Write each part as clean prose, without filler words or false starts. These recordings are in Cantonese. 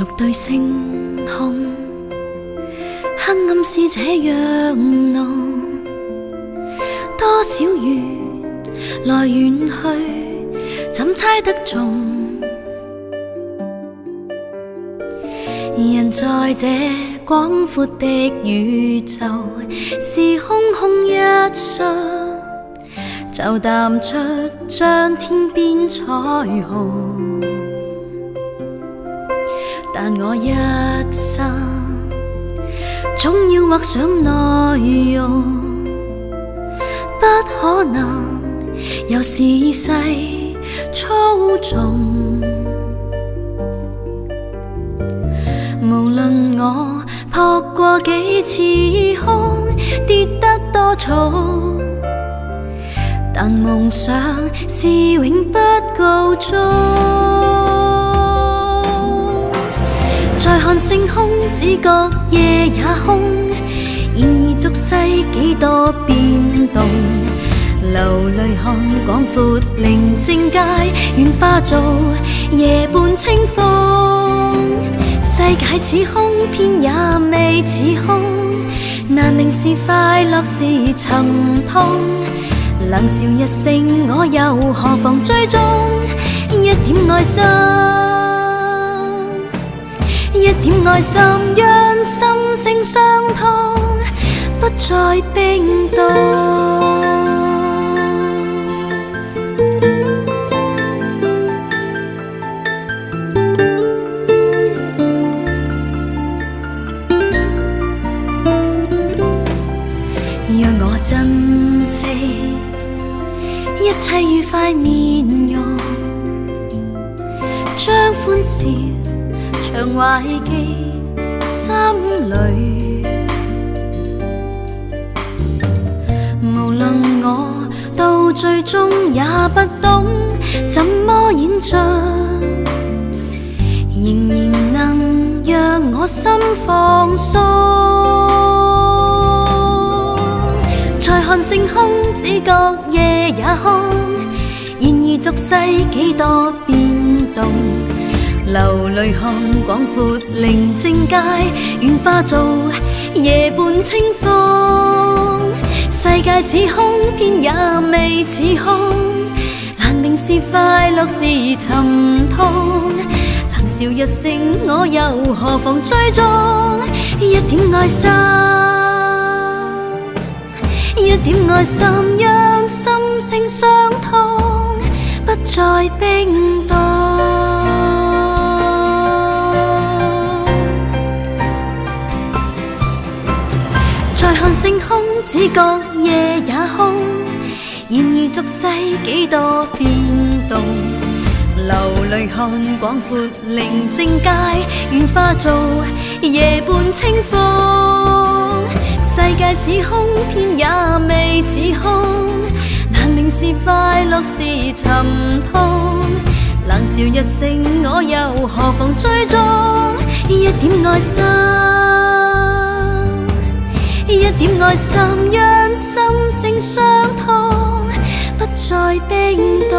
逐对星空，黑暗是这样浓，多少缘来缘去，怎猜得中？人在这广阔的宇宙，是空空一瞬，就淡出像天边彩虹。但我一生總要畫上內容，不可能由時勢操縱。無論我撲過幾次空，跌得多重，但夢想是永不告終。再看星空，只覺夜也空，然而俗世幾多變動，流淚看廣闊寧靜街，願化做夜半清風。世界似空，偏也未似空，難明是快樂是沉痛。冷笑一聲，我又何妨追蹤一點愛心。一點愛心，讓心聲相通，不再冰凍。讓我珍惜一切愉快面容，將歡笑常懷記心裏。無論我到最終也不懂怎麼演進，仍然能讓我心放鬆。再看星空，只覺夜也空，然而俗世幾多變動。流淚看廣闊寧靜街，願化做夜半清風。世界似空，偏也未似空，難明是快樂是沉痛。冷笑一聲，我又何妨追蹤一點愛心。一點愛心，讓心聲相通，不再冰凍。再看星空，只覺夜也空，然而俗世幾多變動。流淚看廣闊寧靜街，願化做夜半清風。世界似空，偏也未似空，難明是快樂是沉痛。冷笑一聲，我又何妨追蹤一點愛心。一點愛心，讓心聲相通，不再冰凍。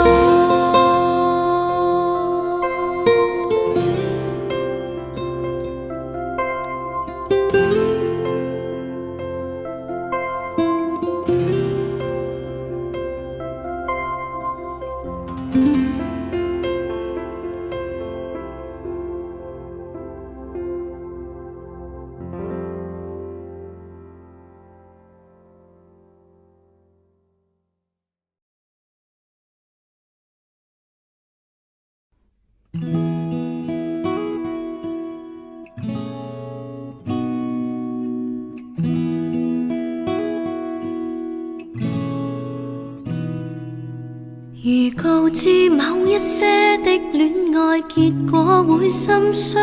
如告知某一些的戀愛結果會心傷，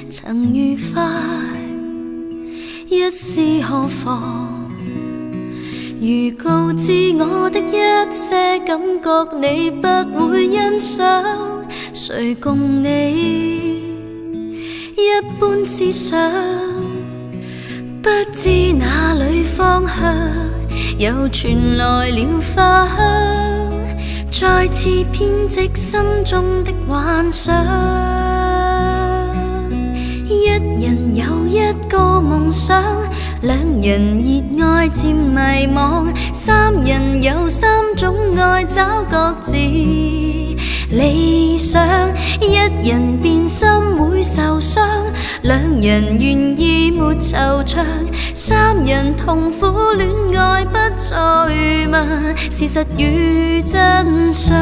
曾愉快一試何妨？如告知我的一些感覺你不會欣賞，誰共你一般思想？不知哪裏方向又傳來了花香，再次編織心中的幻想。人有一個夢想，兩人熱愛漸迷惘，三人有三種愛找各自理想，一人變心會受傷，兩人願意沒惆悵，三人痛苦戀愛不再問事實與真相。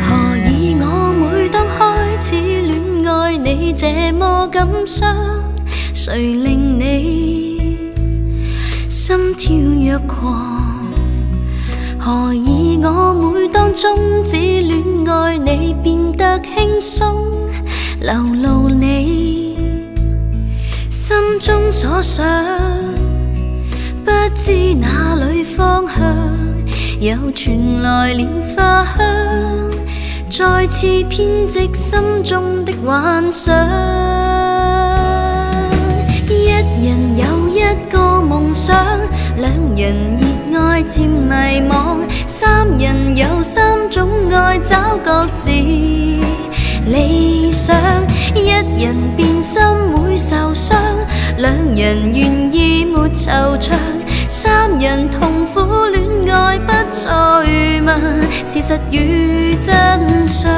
何以我每當開始戀愛你這麼感傷？誰令你心跳若狂？何以我每當終止戀愛你變得輕鬆？流露你心中所想，不知哪裏方向，又傳來蓮花香，再次編織心中的幻想。一人有一個夢想，兩人熱愛漸迷惘，三人有三種愛找各自理想，一人變心會受傷，兩人願意沒惆悵，三人痛苦戀愛不再問事實與真相。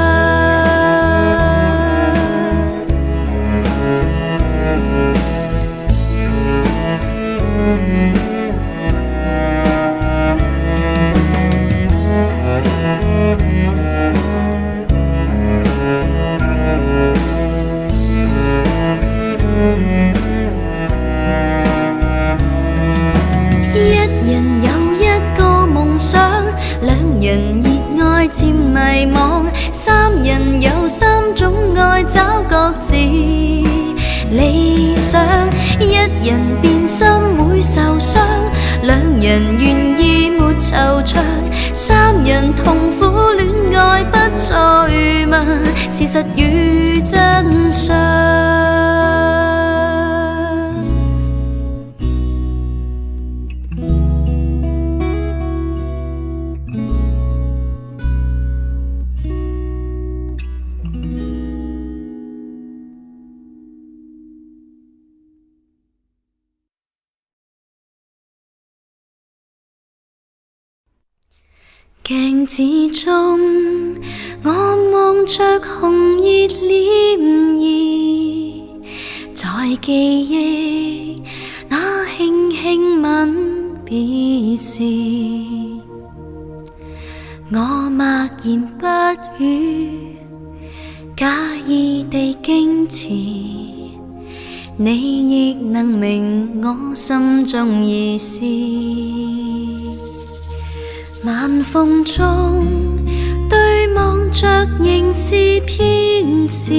人熱愛漸迷惘，三人有三種愛找各自理想，一人變心會受傷，兩人願意沒惆悵，三人痛苦戀愛不再問事實與真相。鏡子中，我望着紅熱臉兒，在記憶那輕輕吻別時，我默然不語，假意地矜持，你亦能明我心中意思。晚風中對望着仍是偏視，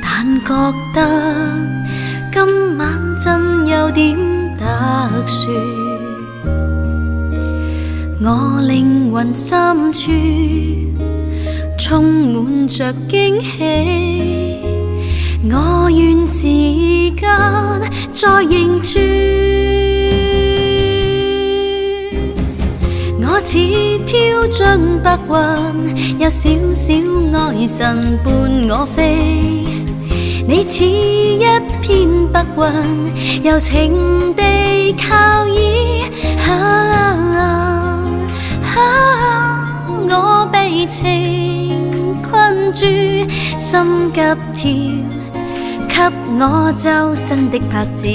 但覺得今晚真有點特殊。我靈魂深處充滿着驚喜，我願時間再凝住。我似飄進白雲，有少少愛神伴我飛。你似一片白雲，柔情地靠倚。我被情困住，心急跳，給我周身的拍子。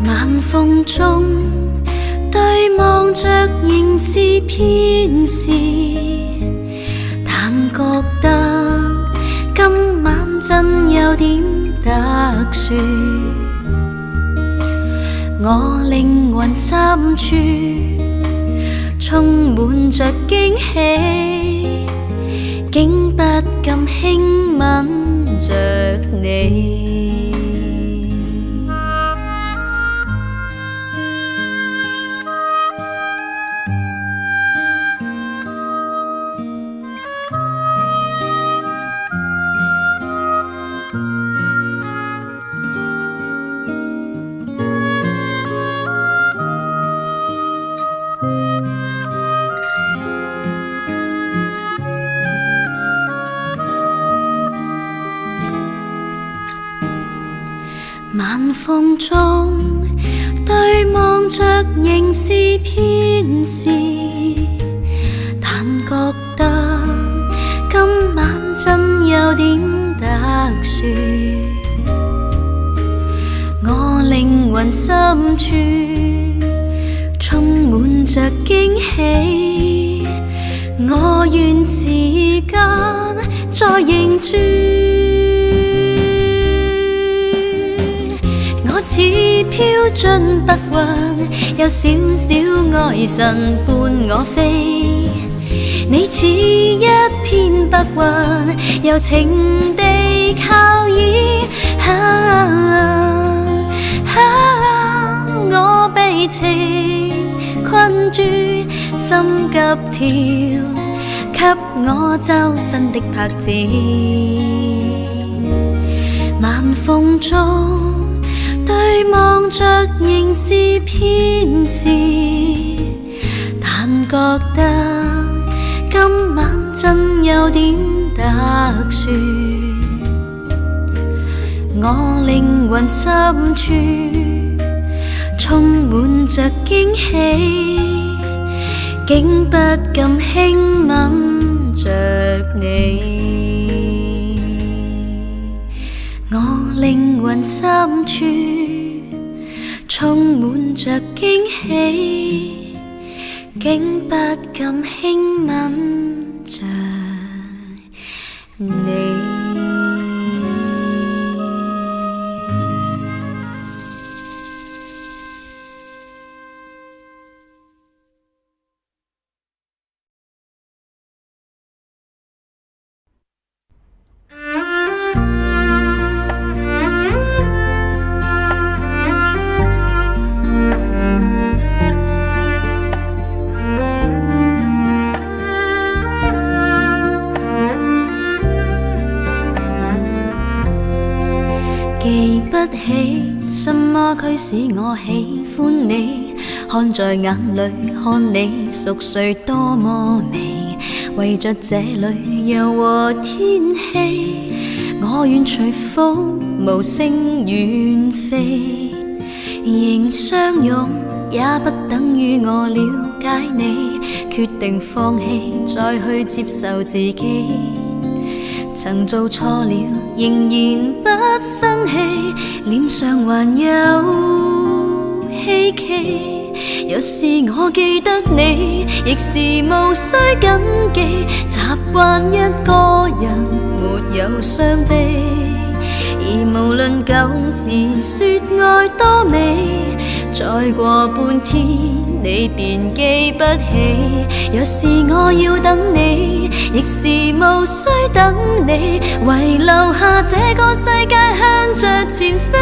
晚風中對望着仍是偏視，但覺得今晚真有點特殊。我靈魂深處充滿着驚喜，竟不敢輕吻着你。晚風中對望着仍是偏事，但覺得今晚真有點特殊。我靈魂深處充滿着驚喜，我願時間再凝住。我似飄進白雲，有少少愛神伴我飛。你似一片白雲，柔情地靠倚。我被情困住，心急跳，給我周身的拍子。晚風中對望着仍是偏事，但覺得今晚真有點特殊。我靈魂深處充滿着驚喜，竟不敢輕吻着你。我靈魂深處充滿着驚喜，竟不敢輕吻着你。記不起什麼驅使我喜歡你，看在眼裏看你熟睡多麼美，為着這裏柔和天氣，我願隨風無聲遠飛。仍相擁也不等於我了解你，決定放棄再去接受自己。曾做錯了，仍然不生氣，臉上還有希冀。若是我記得你，亦是無需謹記，習慣一個人沒有傷悲。而無論舊時說愛多美，再過半天你便記不起。若是我要等你，亦是無需等你，遺留下這個世界向着前飛。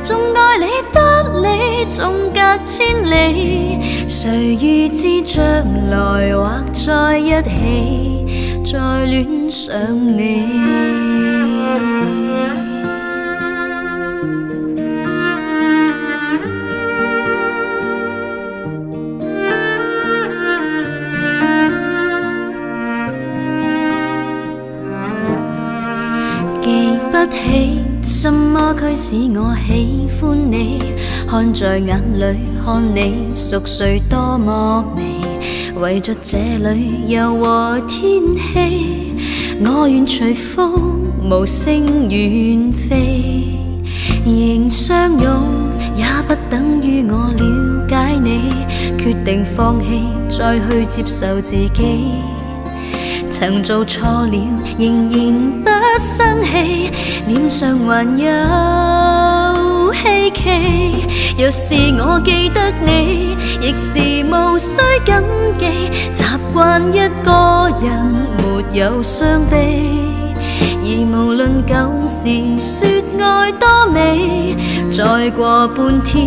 縱愛你不理，縱隔千里，誰預知將來或在一起，再戀上你。記不起什麼驅使我喜歡你，看在眼裏看你熟睡多麼美，為着這裏柔和天氣，我願隨風無聲遠飛。仍相擁也不等於我了解你，決定放棄再去接受自己。曾做錯了，仍然不生氣，臉上還有希冀。若是我記得你，亦是無需謹記，習慣一個人沒有傷悲。而無論舊時說愛多美，再過半天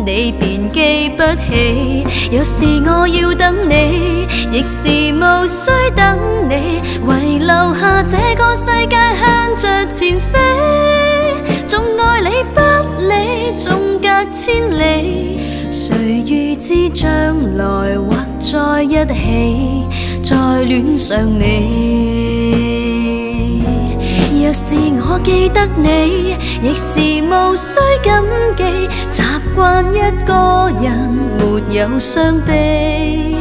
你便記不起。若是我要等你，亦是無需等你，遺留下這個世界向着前飛。縱愛你不理，縱隔千里，誰預知將來或在一起，再戀上你。若若是我記得你，亦是無需緊記。習慣一個人沒有傷悲，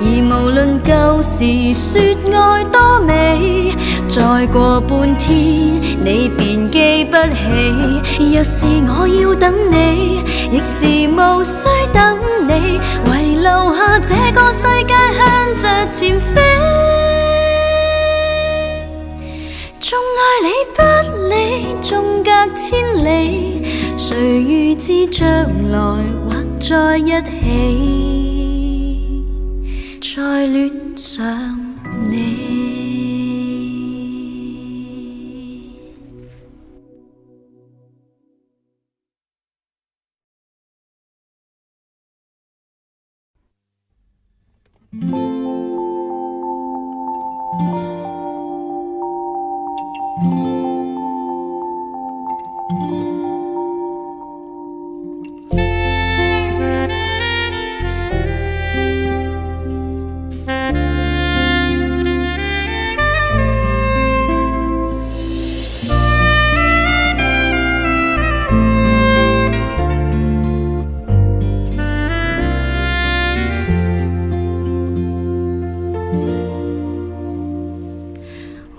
而無論舊時說愛多美，再過半天你便記不起。若是我要等你，亦是無需等你，遺留下這個世界向着前飛。縱愛你不理，縱隔千里，誰預知將來或在一起，再戀上你。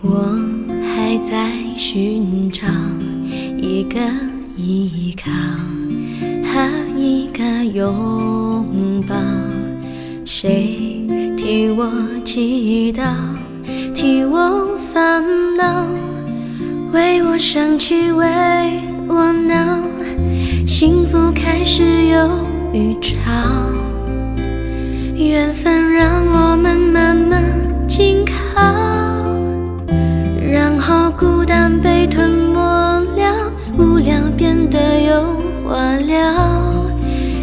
我还在寻找一个依靠和一个拥抱，谁替我祈祷，替我烦恼，为我生气，为我闹，幸福开始有预兆，缘分让我们慢慢紧靠，然后孤单被吞没了，无聊变得有话聊，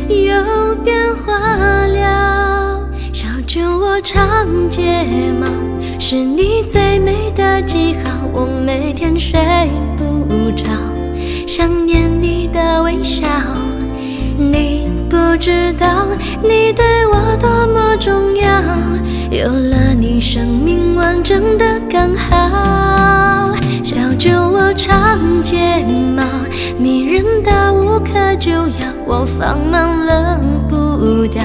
有变化了。小酒窝长睫毛，是你最美的记号，我每天睡不着，想念你的微笑。你不知道你对我多么重要，有了你生命完整的刚好。小酒窝长睫毛，迷人的无可救药，我放慢了步调，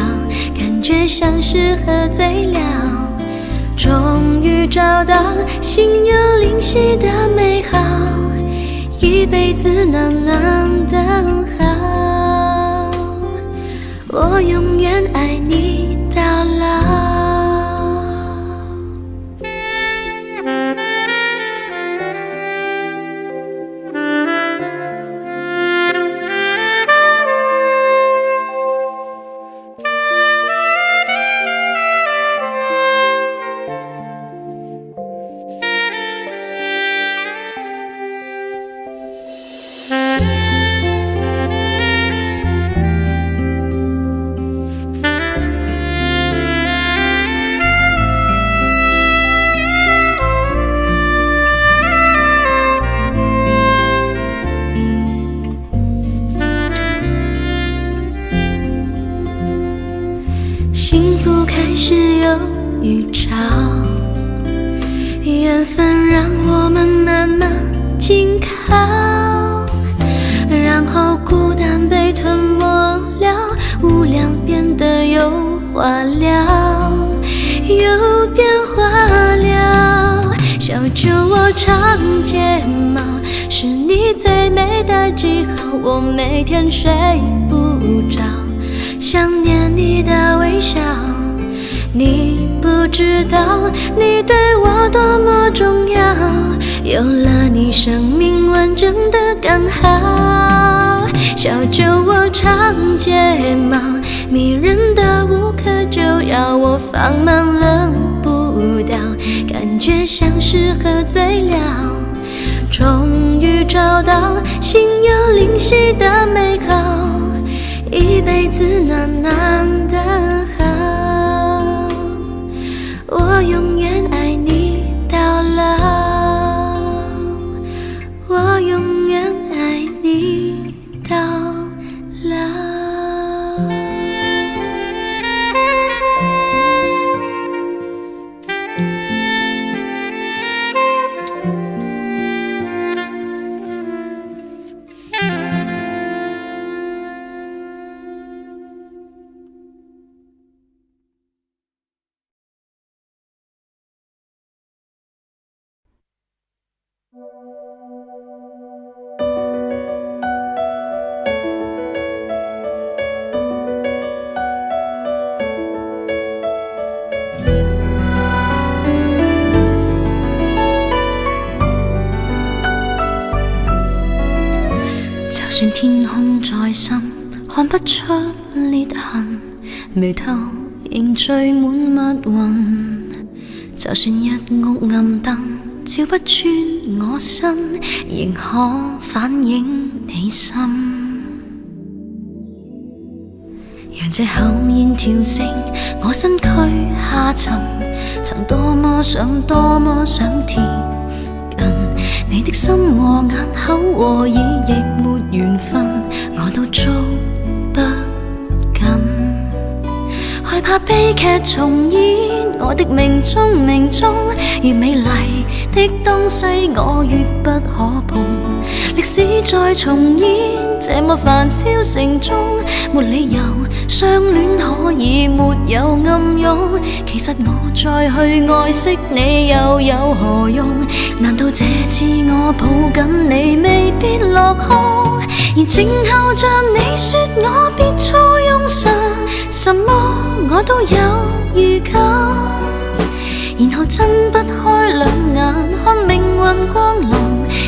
感觉像是喝醉了。终于找到心有灵犀的美好，一辈子暖暖的好，我永远爱你到老。幸福开始有预兆，缘分让我们慢慢紧靠，然后孤单被吞没了，无聊变得有话聊，有变化了。小酒窝长睫毛，是你最美的记号，我每天睡不着，想念你的微笑。你不知道你对我多么重要，有了你生命完整的刚好。小酒窝长睫毛，迷人的无可救药，我放慢了步调，感觉像是喝醉了。终于找到心有灵犀的美好，一辈子暖暖的好，我永远爱你到老，我永远爱你到老。算天空再深，看不出裂痕，眉頭仍聚滿密雲。就算一屋暗燈照不穿我身，仍可反映你心。讓這口煙跳升我身軀下沉，曾多麼想貼近你的心和眼口和耳，亦沒緣分，我都捉不緊。害怕悲劇重演，我的命中越美麗的東西我越不可碰。歷史再重演，這麼繁囂城中，沒理由相戀可以沒有暗湧。其實我再去愛惜你又有何用？難道這次我抱緊你未必落空？而靜候着你說我別錯用神，什麼我都有預感，然後睜不開兩眼看命運光臨，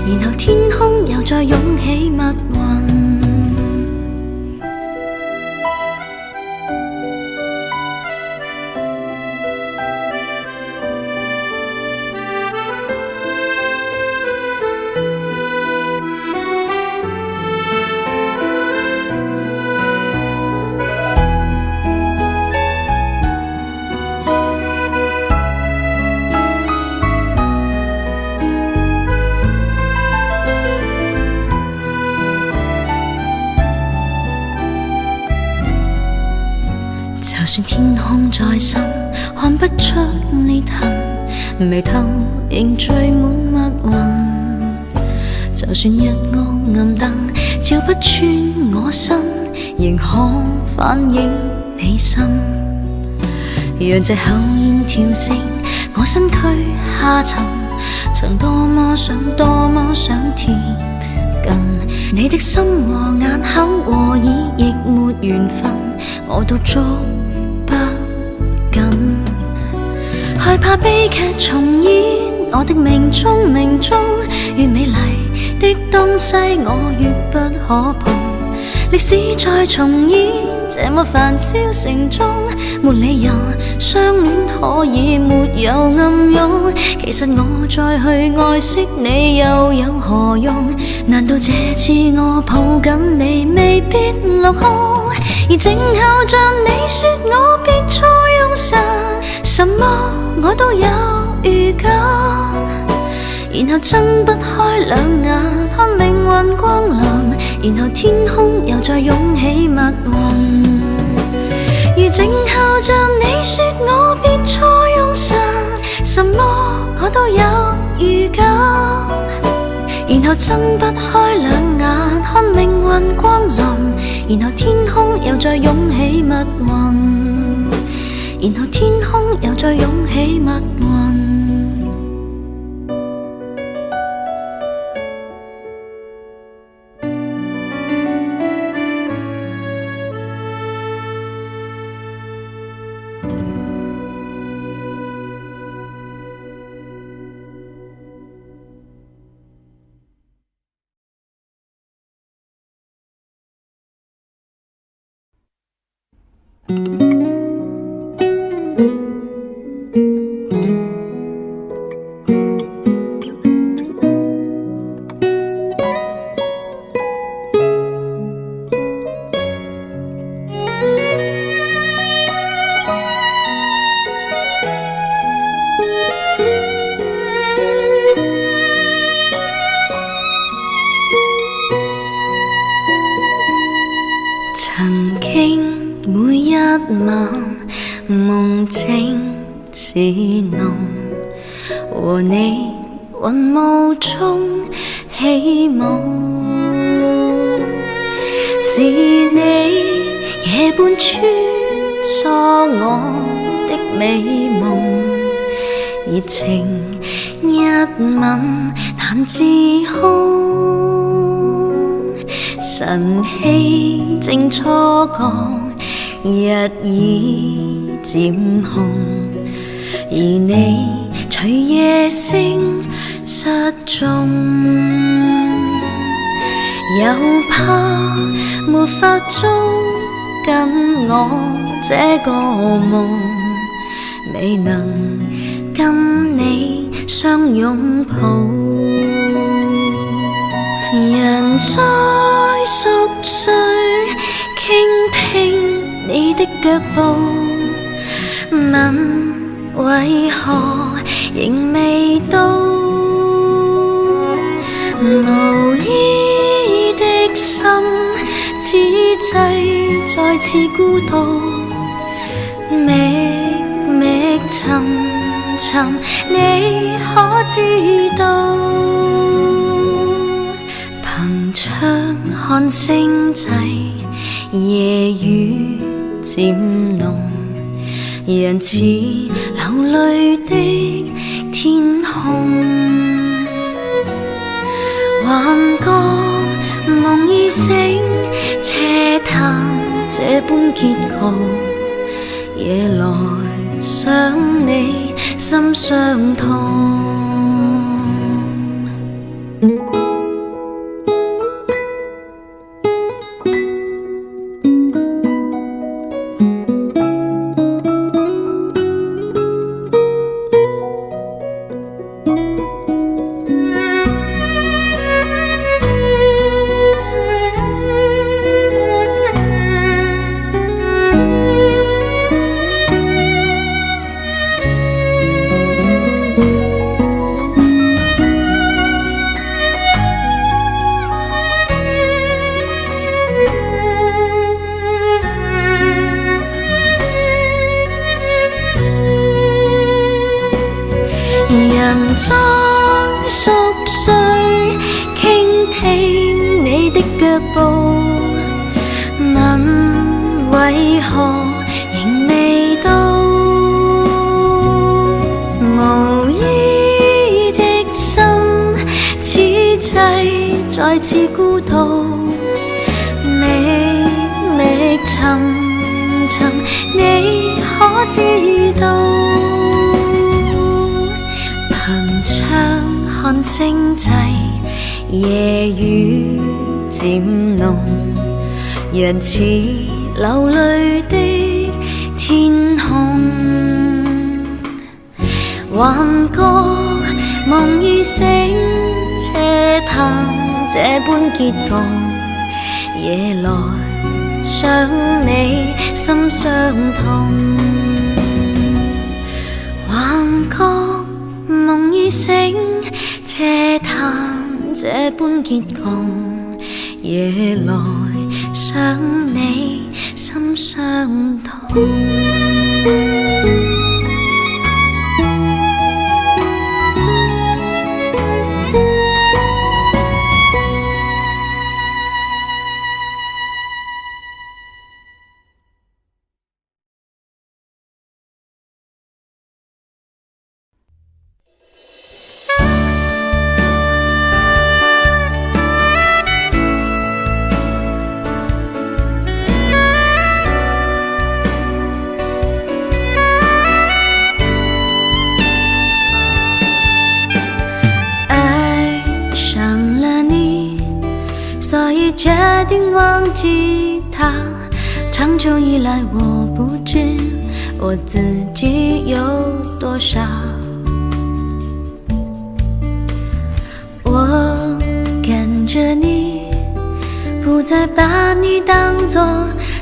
然後天空又再湧起密雲。就算天空再深，看不出裂痕，眉頭仍聚滿密雲。就算一屋暗燈照不穿我身，仍可反映你心。讓這口煙跳升我身軀下沉，曾多麼想貼近你的心和眼口和耳，亦沒緣分，我都捉不緊。害怕悲劇重演，我的命中越美麗的東西我越不可碰。歷史再重演，這麼繁囂城中，沒理由相戀可以沒有暗湧。其實我再去愛惜你又有何用？難道這次我抱緊你未必落空？而靜候着你說我別錯用神，什麼我都有預感，然後睜不開兩眼看命運光臨，然後天空又再湧起密雲。如靜候着你說我別錯用神，什麼我都有預感，然後睜不開兩眼看命運光臨，然後天空又再湧起密雲，然後天空又再湧起密雲。曾經每一晚夢境是濃，和你雲霧中起舞，是你夜半穿梭我的美夢，熱情一吻難自控。晨曦正初降，日已漸紅，而你隨夜聲失蹤。又怕沒法捉緊我這個夢，未能跟你相擁抱。人在熟睡，傾聽你的腳步，問為何仍未到？無依的心，此際再次孤獨，覓覓尋尋，你可知道？憑窗看星際，夜雨漸濃，人似流淚的天空。幻覺夢已醒，斜談這般結局，夜來想你心傷痛。人在熟睡，傾聽你的腳步，問為何仍未到？無依的心，此際再次孤獨，覓覓尋尋，你可知道？看星際，夜雨漸濃，人似流淚的天空。幻覺夢已醒，斜談這般結局，夜來想你心傷痛。幻覺夢已醒，斜談這般結局，夜來想你心傷痛。决定忘记他，长久以来我不知我自己有多傻。我跟着你，不再把你当作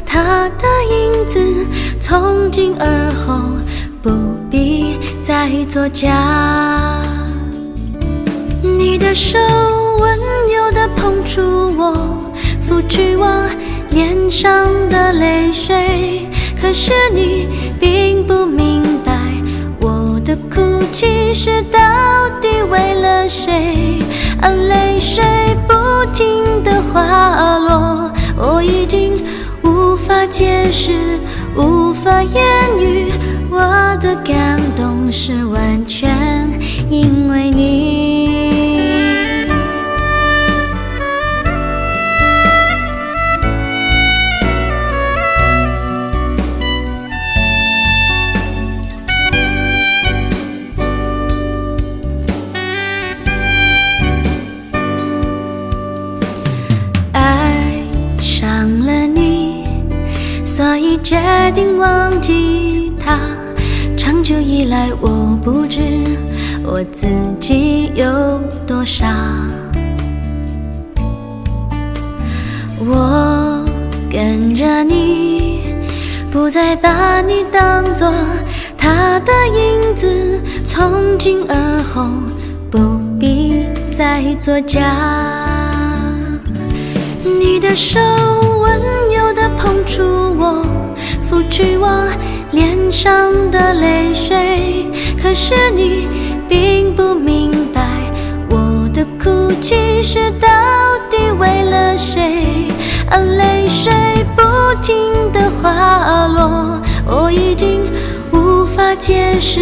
他的影子，从今而后不必再作假。你的手温柔地碰触我，拂去我脸上的泪水，可是你并不明白，我的哭泣是到底为了谁，而泪水不停地滑落，我已经无法解释，无法言语，我的感动是完全因为你。忘记他，长久以来我不知我自己有多傻。我跟着你，不再把你当作他的影子，从今而后不必再作假。你的手温柔地碰触我，抚去我脸上的泪水，可是你并不明白我的哭泣是到底为了谁，而泪水不停地滑落，我已经无法解释，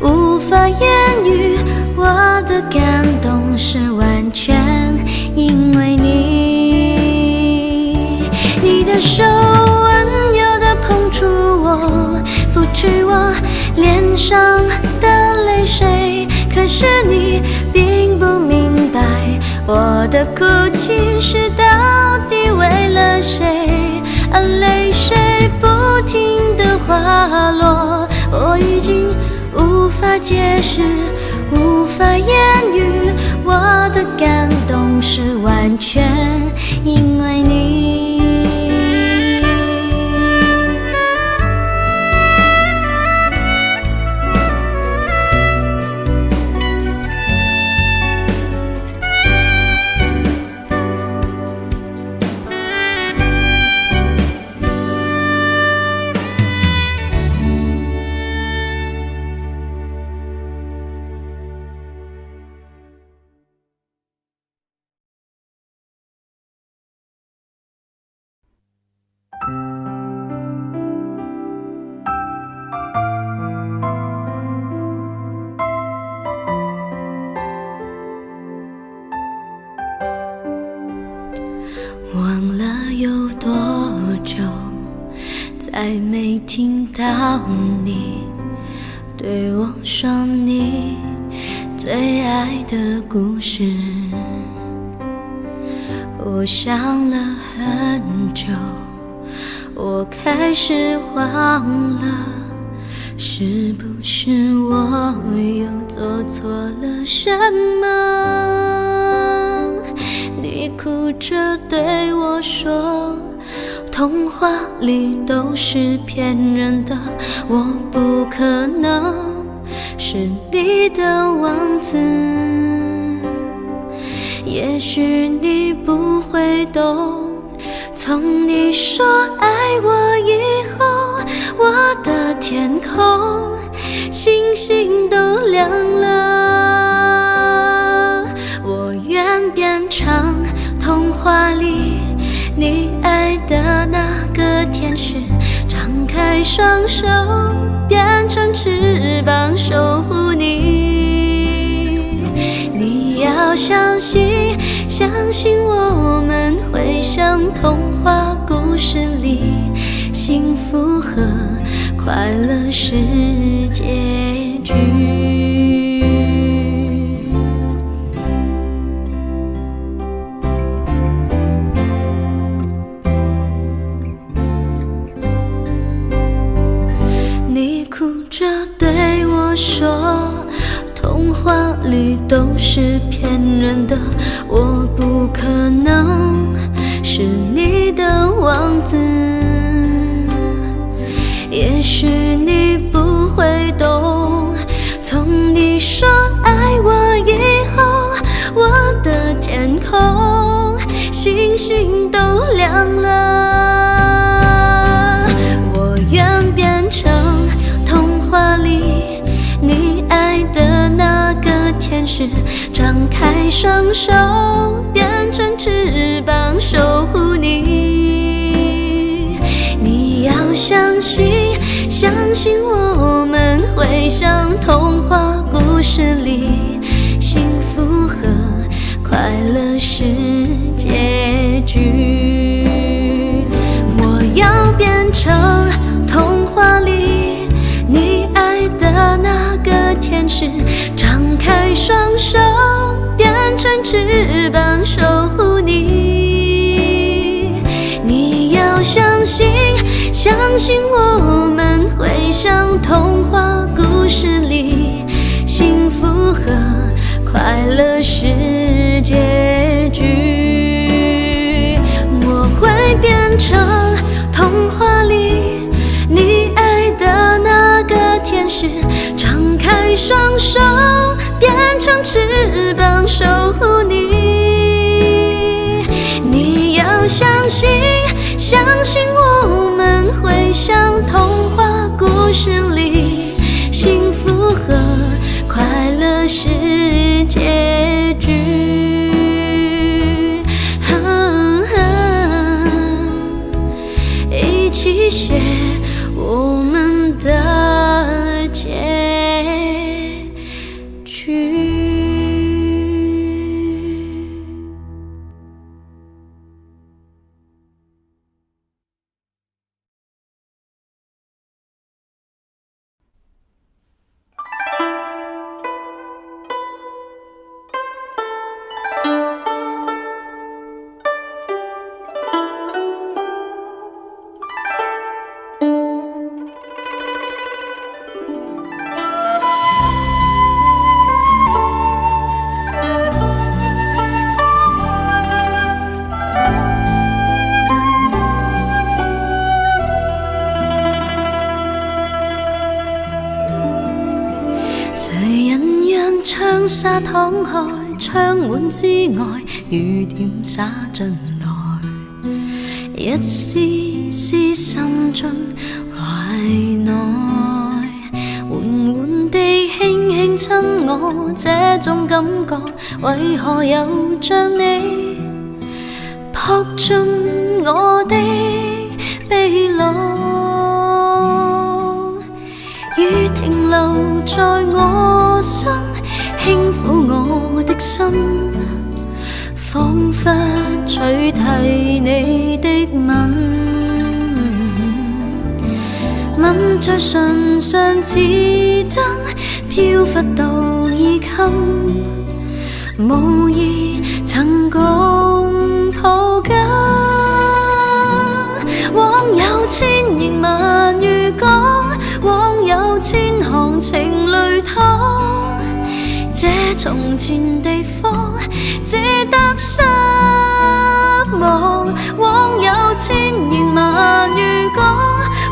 无法言语，我的感动是完全因为你。你的手温柔地碰触我，抚去我脸上的泪水，可是你并不明白我的哭泣是到底为了谁，而泪水不停地滑落，我已经无法解释，无法言语，我的感动是完全因为你。忘了有多久，再没听到你对我说你最爱的故事。我想了很久，我开始慌了，是不是我又做错了什么？你哭着对我说，童话里都是骗人的，我不可能是你的王子。也许你不会懂，从你说爱我以后，我的天空星星都亮了。我愿变成童话里你爱的那个天使，张开双手变成翅膀守护你。你要相信，相信我们会像童话故事里，幸福和快乐是结局。你哭着对我说，童话里都是骗人的，我不可能是你的王子。也许你不会懂，从你说爱我以后，我的天空星星都亮了。我愿变成童话里你爱的那个天使，张开双手变成翅膀守护你。你要相信，相信我们会像童话故事里，幸福和快乐是结局。我要变成童话里你爱的那个天使，张开双手变成翅膀守护你。你要相信，相相信我们会像童话故事里，幸福和快乐是结局。我会变成童话里你爱的那个天使，张开双手，变成翅膀守护你。你要相信，相信我们会像童话故事里，幸福和快乐是结局。一起写我们的结局。窗纱敞开，窗门之外，雨点洒进来，一丝丝渗进怀内，缓缓地轻轻亲我，这种感觉为何又像你扑进我的臂内？雨停留在我身，轻抚我的心，仿佛取替你的吻，吻在唇上似真，飘忽到衣襟，无意曾共抱緊。往有千言萬語講，往有千行情淚淌。這從前地方值得失望，往有千言萬語講，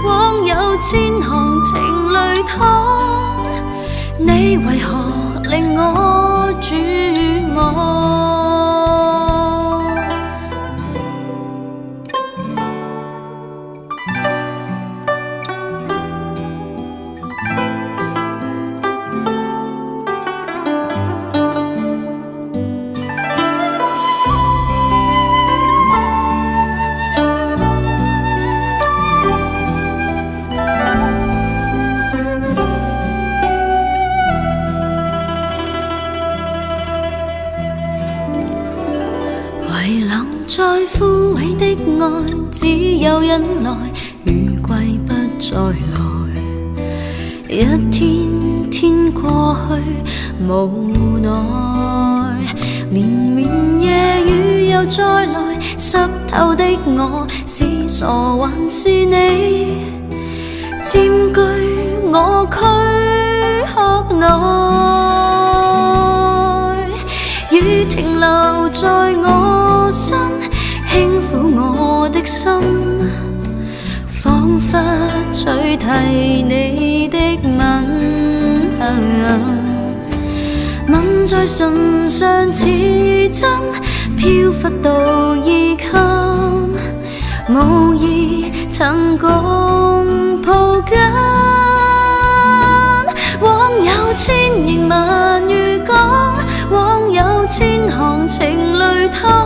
往有千行情淚淌。你為何令我絕望？再枯萎的愛，只有忍耐，雨季不再來。一天天過去，無奈，連綿夜雨又再來，濕透的我是傻還是你，佔據我軀殼內。雨停留在我身，輕撫我的心，彷彿取替你的吻，吻在唇上似真，飄忽到衣襟，無意曾共抱緊。往有千言萬語講，往有千行情淚淌。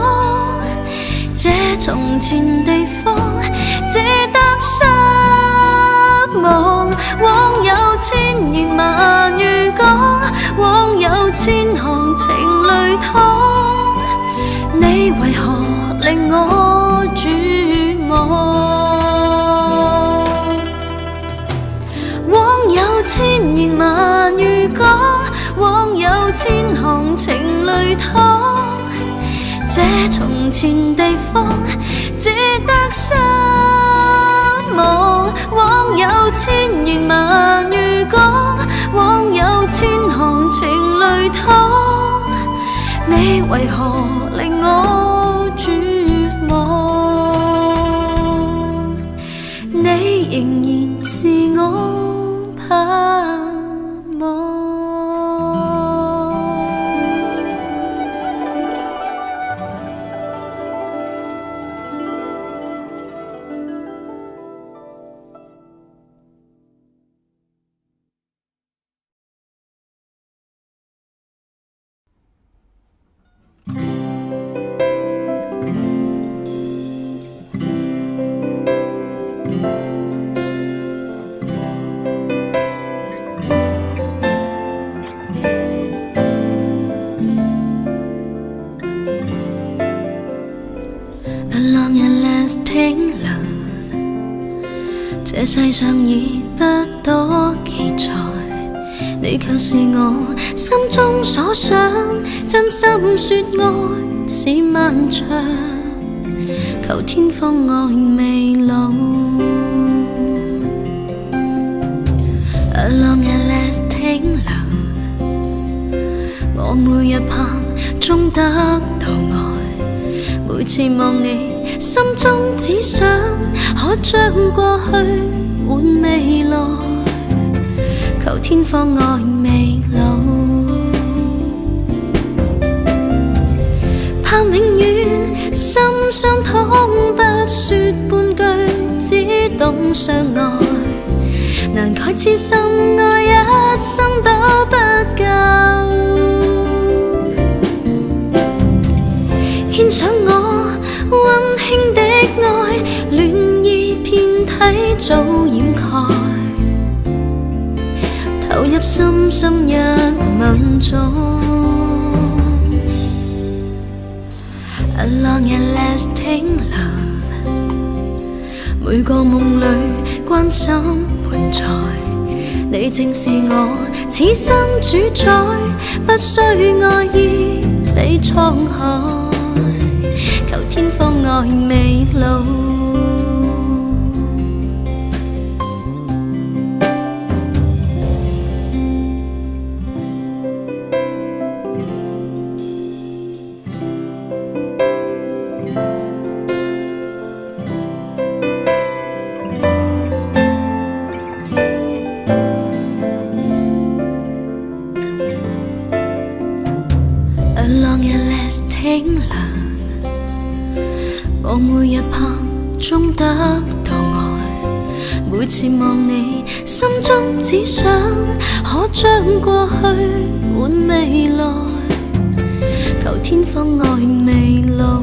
這從前地方值得失望，往有千言萬語講，往有千行情淚淌。你為何令我絕望？往有千言萬語講，往有千行情淚淌。這從前地方值得失磨，枉有千言萬語講，枉有千行情淚淌，你為何令我絕望？你仍然是我盼望。這世上已不多記載，你卻是我心中所想，真心說愛是漫長，求天荒愛未老。A long and lasting love， 我每日盼終得到愛，每次望你心中只想可將過去換未來，求天荒愛未老。盼永遠心相通，不說半句，只懂相愛，難蓋痴心愛一生都不夠，獻上我溫馨的愛，戀意遍體早掩蓋，投入深深一吻中。A long and lasting love， 每個夢裏關心伴在，你正是我此生主宰，不需愛意比滄海，求天荒愛未老。A long and lasting love， 我每日盼終得到愛，每次望你心中只想可將過去換未來，求天荒愛未老。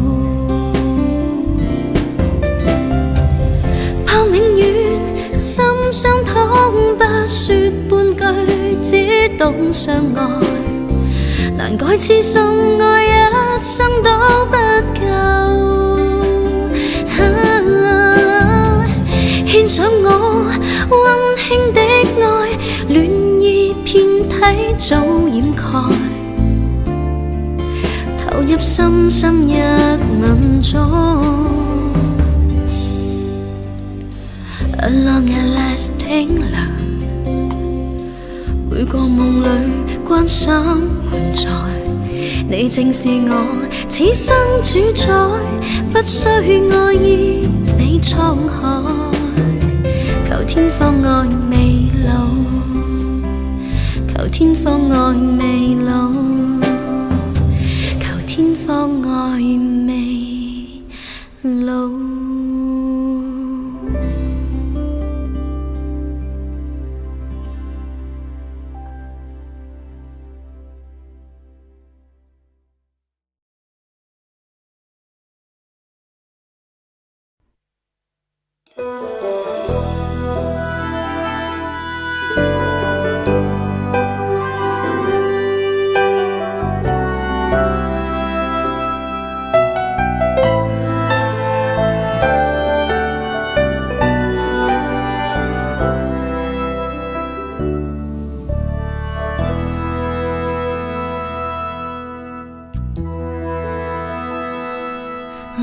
盼永遠心相通，不說半句，只懂相愛，難改痴心愛一生都不夠，獻上我溫馨的愛，戀意遍體早掩蓋，投入深深一吻中。A long and lasting love， 每個夢裏關心伴在，你正是我此生主宰，不需愛意比滄海，求天荒愛未老，求天荒愛未老，求天荒愛未老。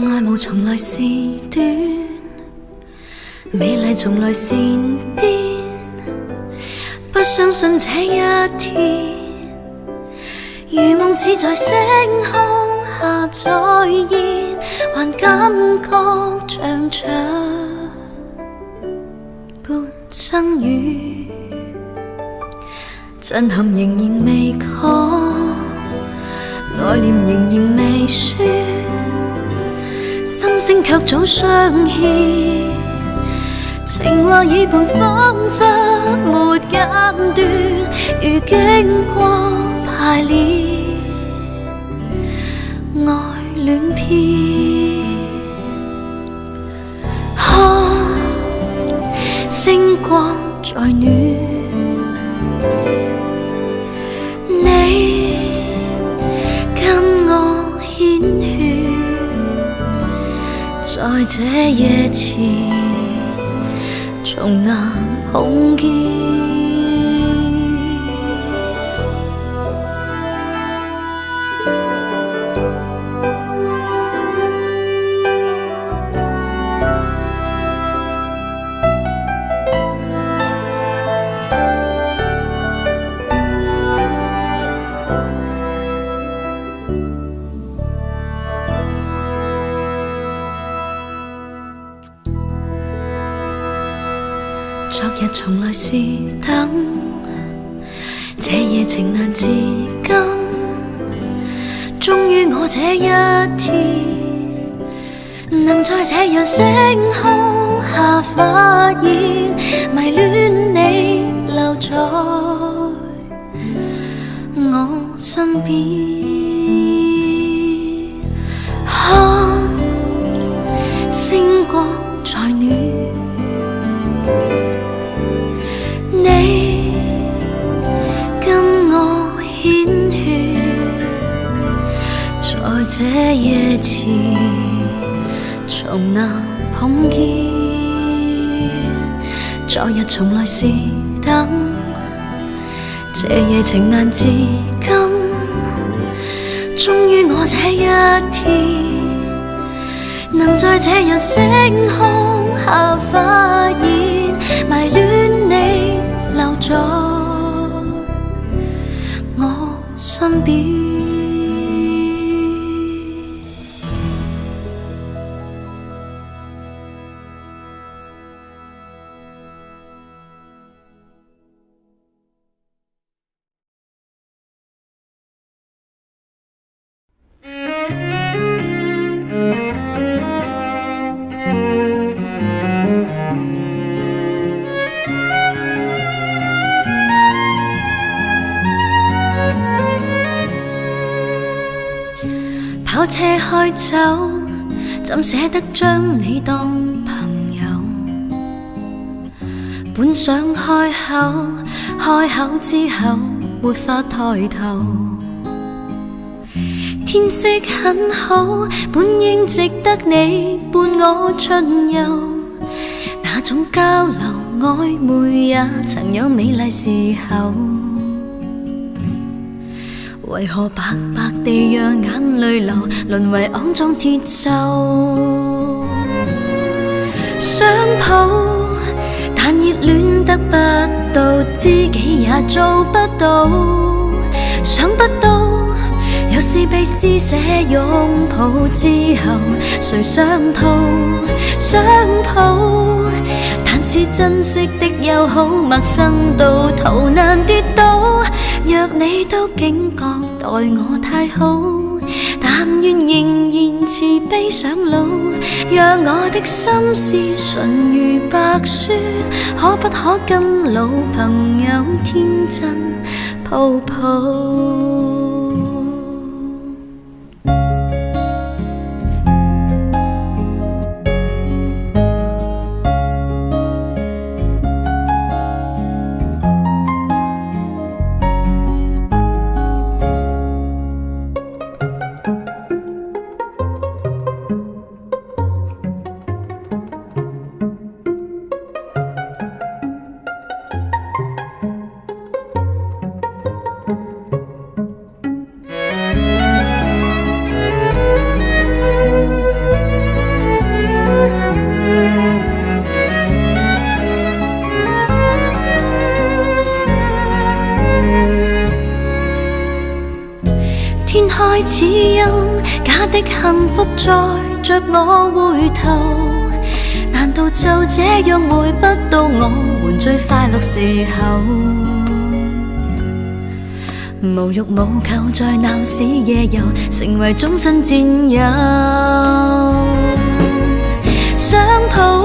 愛慕從來是短，美麗從來善變，不相信這一天，如夢似在星空下再現，還感覺長長半生語，震撼仍然未講，愛念仍然未說，心聲卻早相牽，情話已伴彷彿沒間斷，如經過排練，愛戀篇，看星光在暖，你跟我牽血，在這夜前從難碰見。昨日從來是等，這夜情難自禁，終於我這一天，能在這樣星空下發現，迷戀你留在我身邊，看星光在暖，你跟我牽血，在這夜前從難碰見。昨日從來是等，這夜情難自禁，終於我這一天，能在這樣星空下發現，迷戀你留在我身邊。跑車開走，怎捨得將你當朋友？本想開口，開口之後沒法抬頭。天色很好，本應值得你伴我巡遊，那種交流曖昧也曾有美麗時候。為何白白地讓眼淚流，淪為骯髒鐵鏽？想抱，但熱戀得不到，知己也做不到。想不到，有時被施捨擁抱之後，誰想逃？想抱，但是珍惜的友好，陌生到逃難跌倒。若你都警覺待我太好，但願仍然慈悲上路，讓我的心事純如白雪，可不可跟老朋友天真抱抱？開始陰，假的幸福載着我回頭。難道就這樣回不到我們最快樂時候？無欲無求在鬧市夜遊，成為終身戰友。想抱，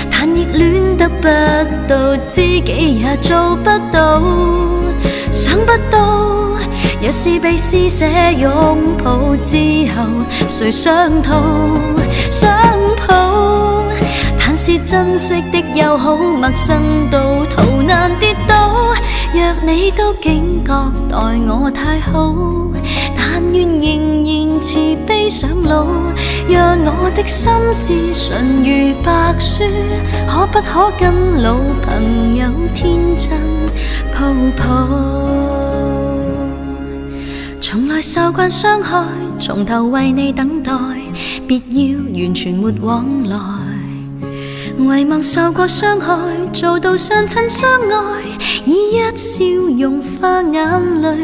但熱戀得不到，知己也做不到。想不到，若是被施捨擁抱之後，誰想逃？想抱，但是珍惜的友好，陌生到逃難跌倒。若你都警覺待我太好，但願仍然慈悲上路，讓我的心事純如白雪，可不可跟老朋友天真抱抱？從來受慣傷害，從頭為你等待，別要完全沒往來。遺忘受過傷害，做到相親相愛，以一笑容化眼淚，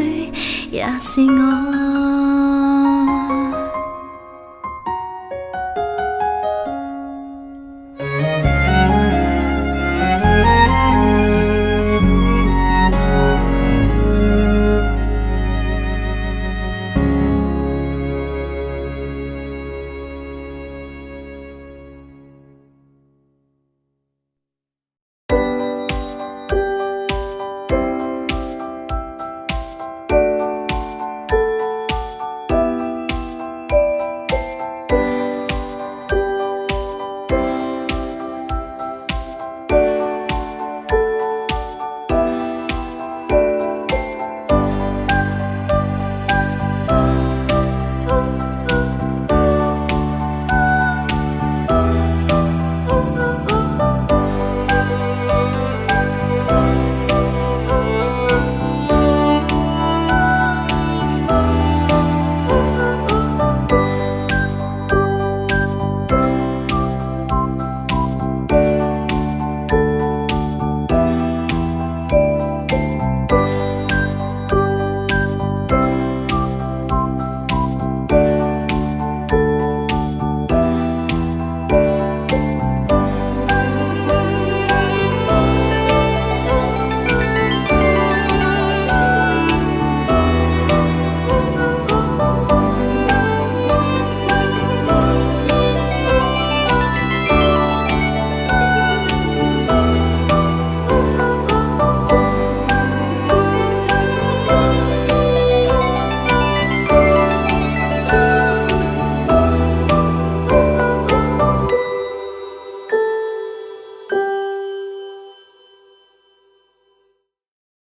也是愛。